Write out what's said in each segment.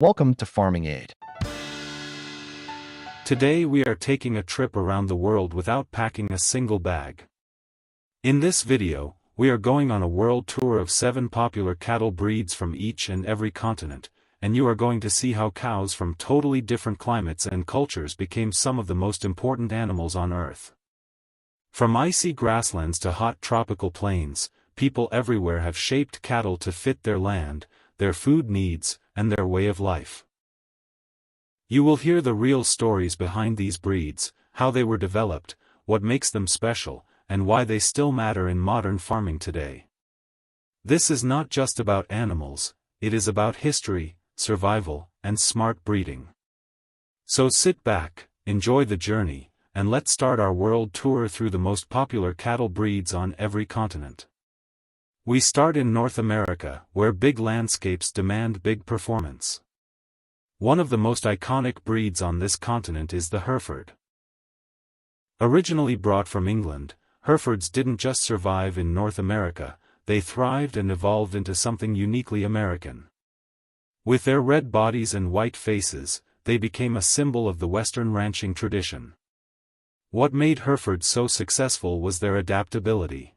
Welcome to Farming Aid. Today we are taking a trip around the world without packing a single bag. In this video, we are going on a world tour of 7 popular cattle breeds from each and every continent, and you are going to see how cows from totally different climates and cultures became some of the most important animals on Earth. From icy grasslands to hot tropical plains, people everywhere have shaped cattle to fit their land, their food needs, and their way of life. You will hear the real stories behind these breeds, how they were developed, what makes them special, and why they still matter in modern farming today. This is not just about animals, it is about history, survival, and smart breeding. So sit back, enjoy the journey, and let's start our world tour through the most popular cattle breeds on every continent. We start in North America, where big landscapes demand big performance. One of the most iconic breeds on this continent is the Hereford. Originally brought from England, Herefords didn't just survive in North America, they thrived and evolved into something uniquely American. With their red bodies and white faces, they became a symbol of the Western ranching tradition. What made Herefords so successful was their adaptability.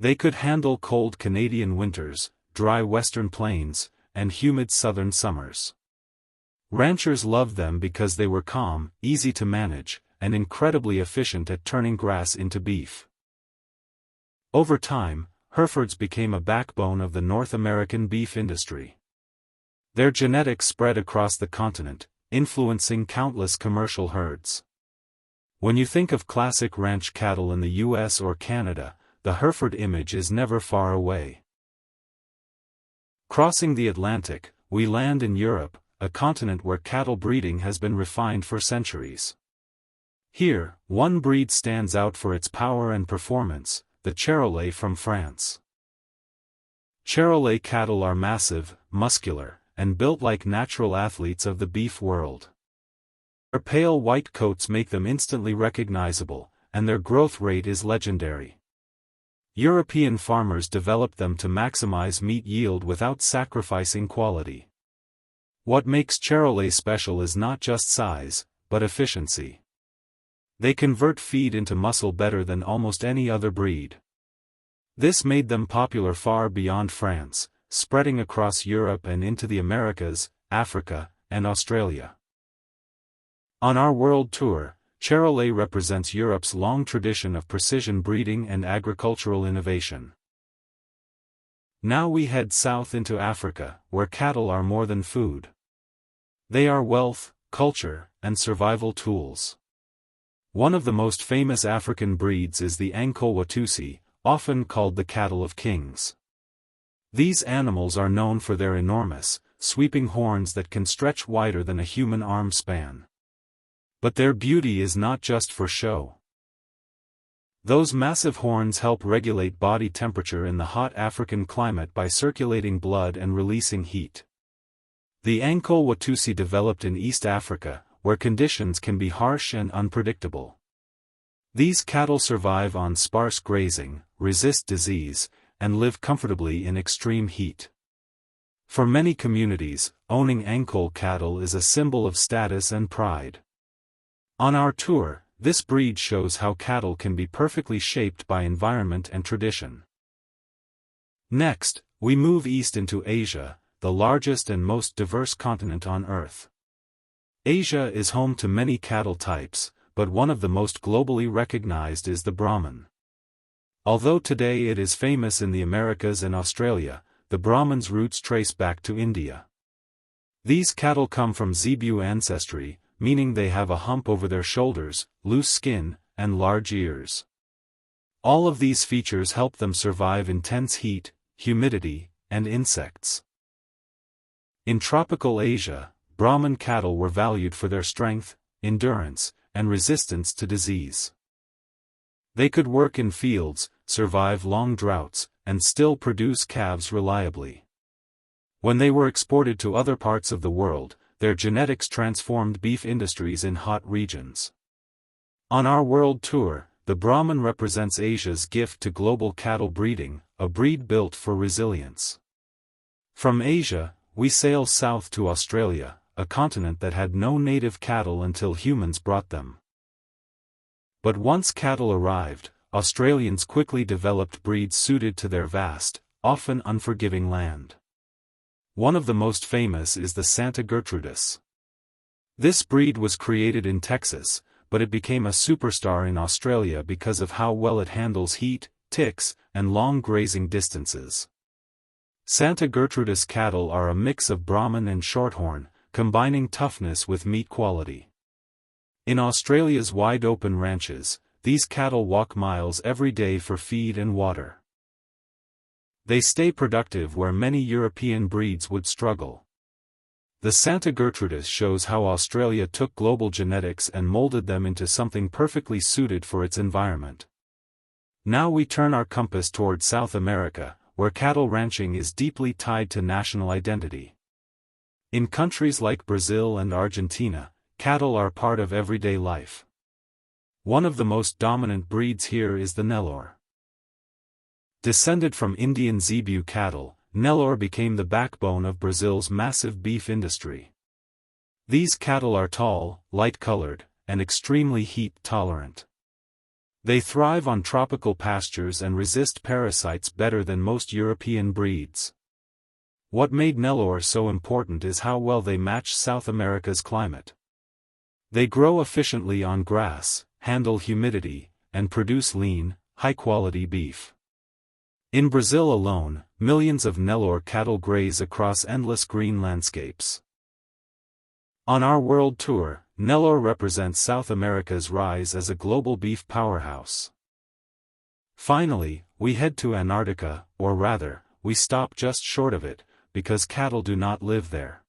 They could handle cold Canadian winters, dry Western plains, and humid southern summers. Ranchers loved them because they were calm, easy to manage, and incredibly efficient at turning grass into beef. Over time, Herefords became a backbone of the North American beef industry. Their genetics spread across the continent, influencing countless commercial herds. When you think of classic ranch cattle in the US or Canada, the Hereford image is never far away. Crossing the Atlantic, we land in Europe, a continent where cattle breeding has been refined for centuries. Here, one breed stands out for its power and performance, the Charolais from France. Charolais cattle are massive, muscular, and built like natural athletes of the beef world. Their pale white coats make them instantly recognizable, and their growth rate is legendary. European farmers developed them to maximize meat yield without sacrificing quality. What makes Charolais special is not just size, but efficiency. They convert feed into muscle better than almost any other breed. This made them popular far beyond France, spreading across Europe and into the Americas, Africa, and Australia. On our world tour, Charolais represents Europe's long tradition of precision breeding and agricultural innovation. Now we head south into Africa, where cattle are more than food. They are wealth, culture, and survival tools. One of the most famous African breeds is the Ankole-Watusi, often called the cattle of kings. These animals are known for their enormous, sweeping horns that can stretch wider than a human arm span. But their beauty is not just for show. Those massive horns help regulate body temperature in the hot African climate by circulating blood and releasing heat. The Ankole-Watusi developed in East Africa, where conditions can be harsh and unpredictable. These cattle survive on sparse grazing, resist disease, and live comfortably in extreme heat. For many communities, owning Ankole cattle is a symbol of status and pride. On our tour, this breed shows how cattle can be perfectly shaped by environment and tradition. Next, we move east into Asia, the largest and most diverse continent on Earth. Asia is home to many cattle types, but one of the most globally recognized is the Brahman. Although today it is famous in the Americas and Australia, the Brahman's roots trace back to India. These cattle come from zebu ancestry, meaning they have a hump over their shoulders, loose skin, and large ears. All of these features help them survive intense heat, humidity, and insects. In tropical Asia, Brahman cattle were valued for their strength, endurance, and resistance to disease. They could work in fields, survive long droughts, and still produce calves reliably. When they were exported to other parts of the world, their genetics transformed beef industries in hot regions. On our world tour, the Brahman represents Asia's gift to global cattle breeding, a breed built for resilience. From Asia, we sail south to Australia, a continent that had no native cattle until humans brought them. But once cattle arrived, Australians quickly developed breeds suited to their vast, often unforgiving land. One of the most famous is the Santa Gertrudis. This breed was created in Texas, but it became a superstar in Australia because of how well it handles heat, ticks, and long grazing distances. Santa Gertrudis cattle are a mix of Brahman and Shorthorn, combining toughness with meat quality. In Australia's wide-open ranches, these cattle walk miles every day for feed and water. They stay productive where many European breeds would struggle. The Santa Gertrudis shows how Australia took global genetics and molded them into something perfectly suited for its environment. Now we turn our compass toward South America, where cattle ranching is deeply tied to national identity. In countries like Brazil and Argentina, cattle are part of everyday life. One of the most dominant breeds here is the Nellore. Descended from Indian zebu cattle, Nellore became the backbone of Brazil's massive beef industry. These cattle are tall, light-colored, and extremely heat-tolerant. They thrive on tropical pastures and resist parasites better than most European breeds. What made Nellore so important is how well they match South America's climate. They grow efficiently on grass, handle humidity, and produce lean, high-quality beef. In Brazil alone, millions of Nellore cattle graze across endless green landscapes. On our world tour, Nellore represents South America's rise as a global beef powerhouse. Finally, we head to Antarctica, or rather, we stop just short of it, because cattle do not live there.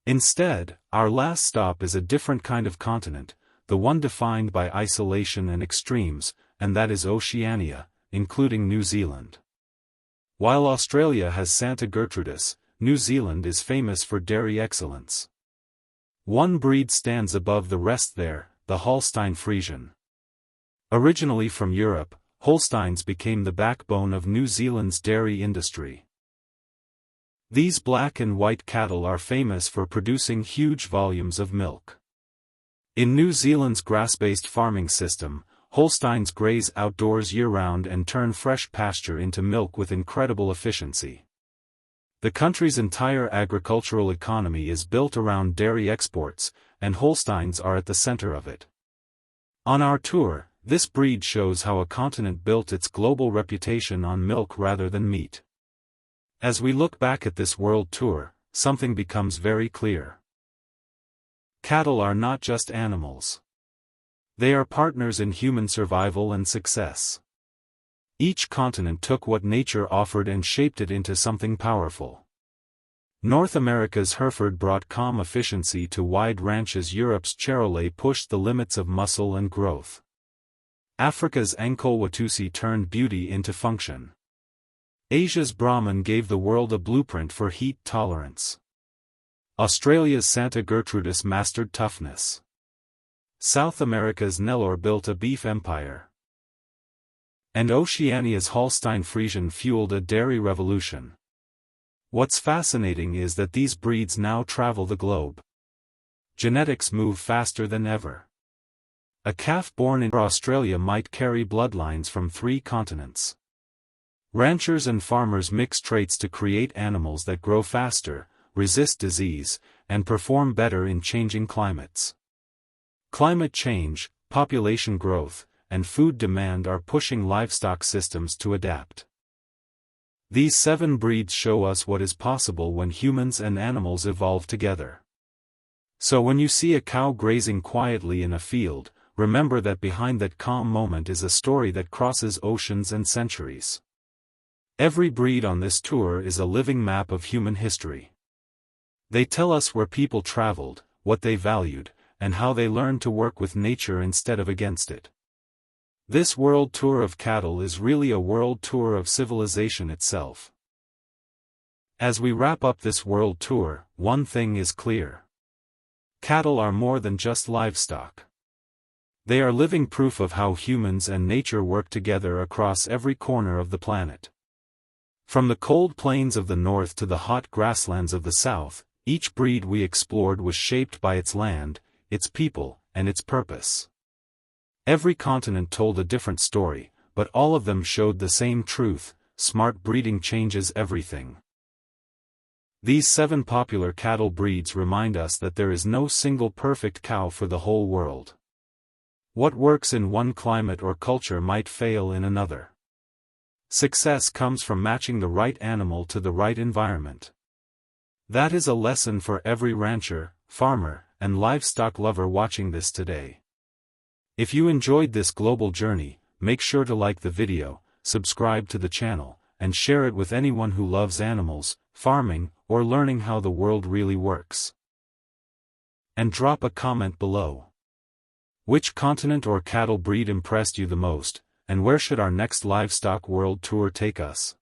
Instead, our last stop is a different kind of continent, the one defined by isolation and extremes, and that is Oceania, including New Zealand. While Australia has Santa Gertrudis, New Zealand is famous for dairy excellence. One breed stands above the rest there, the Holstein-Friesian. Originally from Europe, Holsteins became the backbone of New Zealand's dairy industry. These black and white cattle are famous for producing huge volumes of milk. In New Zealand's grass-based farming system, Holsteins graze outdoors year-round and turn fresh pasture into milk with incredible efficiency. The country's entire agricultural economy is built around dairy exports, and Holsteins are at the center of it. On our tour, this breed shows how a continent built its global reputation on milk rather than meat. As we look back at this world tour, something becomes very clear. Cattle are not just animals. They are partners in human survival and success. Each continent took what nature offered and shaped it into something powerful. North America's Hereford brought calm efficiency to wide ranches. Europe's Charolais pushed the limits of muscle and growth. Africa's Ankole-Watusi turned beauty into function. Asia's Brahman gave the world a blueprint for heat tolerance. Australia's Santa Gertrudis mastered toughness. South America's Nellore built a beef empire. And Oceania's Holstein-Friesian fueled a dairy revolution. What's fascinating is that these breeds now travel the globe. Genetics move faster than ever. A calf born in Australia might carry bloodlines from 3 continents. Ranchers and farmers mix traits to create animals that grow faster, resist disease, and perform better in changing climates. Climate change, population growth, and food demand are pushing livestock systems to adapt. These 7 breeds show us what is possible when humans and animals evolve together. So when you see a cow grazing quietly in a field, remember that behind that calm moment is a story that crosses oceans and centuries. Every breed on this tour is a living map of human history. They tell us where people traveled, what they valued, and how they learned to work with nature instead of against it. This world tour of cattle is really a world tour of civilization itself. As we wrap up this world tour, one thing is clear. Cattle are more than just livestock. They are living proof of how humans and nature work together across every corner of the planet. From the cold plains of the north to the hot grasslands of the south, each breed we explored was shaped by its land, its people, and its purpose. Every continent told a different story, but all of them showed the same truth: smart breeding changes everything. These 7 popular cattle breeds remind us that there is no single perfect cow for the whole world. What works in one climate or culture might fail in another. Success comes from matching the right animal to the right environment. That is a lesson for every rancher, farmer, and livestock lover watching this today. If you enjoyed this global journey, make sure to like the video, subscribe to the channel, and share it with anyone who loves animals, farming, or learning how the world really works. And drop a comment below. Which continent or cattle breed impressed you the most, and where should our next livestock world tour take us?